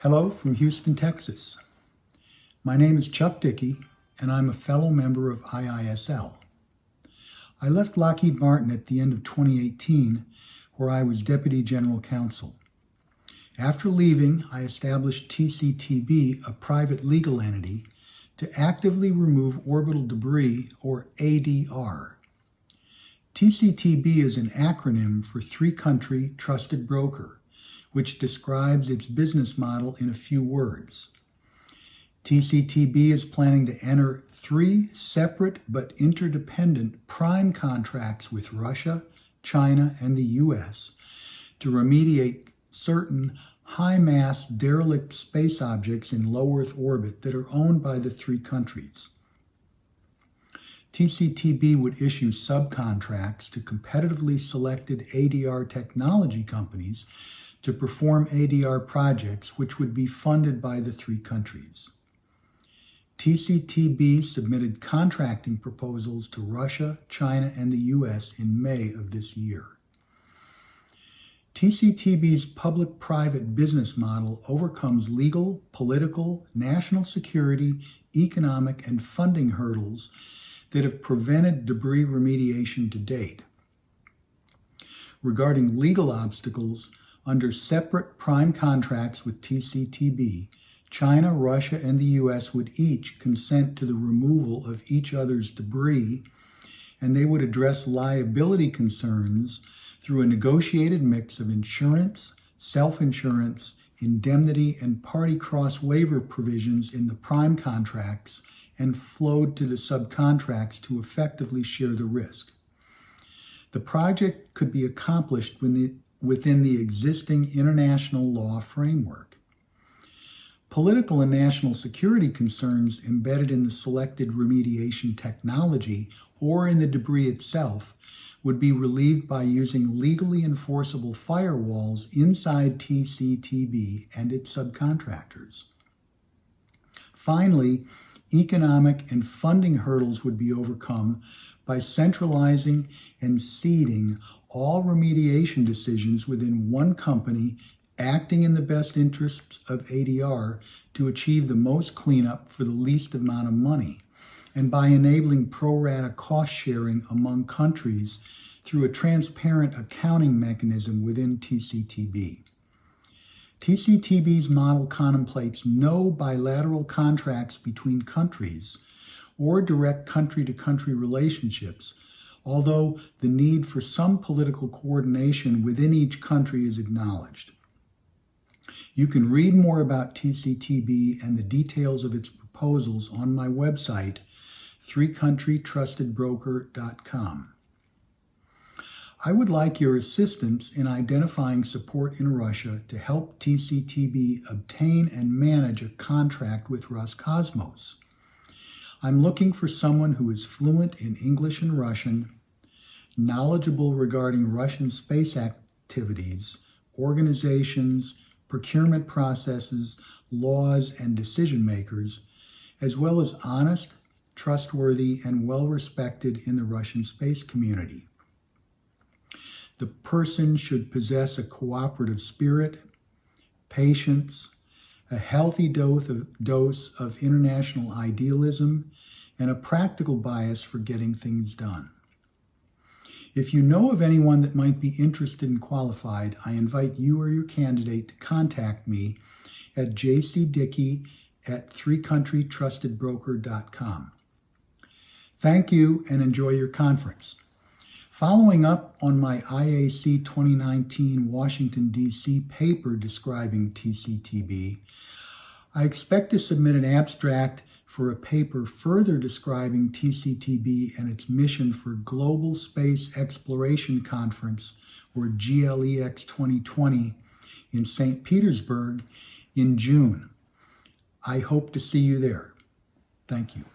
Hello from Houston, Texas. My name is Chuck Dickey, and I'm a fellow member of IISL. I left Lockheed Martin at the end of 2018, where I was Deputy General Counsel. After leaving, I established TCTB, a private legal entity, to actively remove orbital debris, or ADR. TCTB is an acronym for Three Country Trusted Broker, which describes its business model in a few words. TCTB is planning to enter 3 separate but interdependent prime contracts with Russia, China, and the U.S. to remediate certain high-mass derelict space objects in low Earth orbit that are owned by the 3 countries. TCTB would issue subcontracts to competitively selected ADR technology companies to perform ADR projects which would be funded by the 3 countries. TCTB submitted contracting proposals to Russia, China, and the U.S. in May of this year. TCTB's public-private business model overcomes legal, political, national security, economic, and funding hurdles that have prevented debris remediation to date. Regarding legal obstacles, under separate prime contracts with TCTB, China, Russia, and the U.S. would each consent to the removal of each other's debris, and they would address liability concerns through a negotiated mix of insurance, self-insurance, indemnity, and party cross-waiver provisions in the prime contracts and flowed to the subcontracts to effectively share the risk. The project could be accomplished within the existing international law framework. Political and national security concerns embedded in the selected remediation technology or in the debris itself would be relieved by using legally enforceable firewalls inside TCTB and its subcontractors. Finally, economic and funding hurdles would be overcome by centralizing and seeding all remediation decisions within one company acting in the best interests of ADR to achieve the most cleanup for the least amount of money, and by enabling pro-rata cost sharing among countries through a transparent accounting mechanism within TCTB. TCTB's model contemplates no bilateral contracts between countries or direct country-to-country relationships, although the need for some political coordination within each country is acknowledged. You can read more about TCTB and the details of its proposals on my website, threecountrytrustedbroker.com. I would like your assistance in identifying support in Russia to help TCTB obtain and manage a contract with Roscosmos. I'm looking for someone who is fluent in English and Russian, knowledgeable regarding Russian space activities, organizations, procurement processes, laws, and decision makers, as well as honest, trustworthy, and well-respected in the Russian space community. The person should possess a cooperative spirit, patience, a healthy dose of international idealism, and a practical bias for getting things done. If you know of anyone that might be interested and qualified, I invite you or your candidate to contact me at jcdickey@threecountrytrustedbroker.com. Thank you and enjoy your conference. Following up on my IAC 2019 Washington, D.C. paper describing TCTB, I expect to submit an abstract for a paper further describing TCTB and its mission for Global Space Exploration Conference, or GLEX 2020, in St. Petersburg in June. I hope to see you there. Thank you.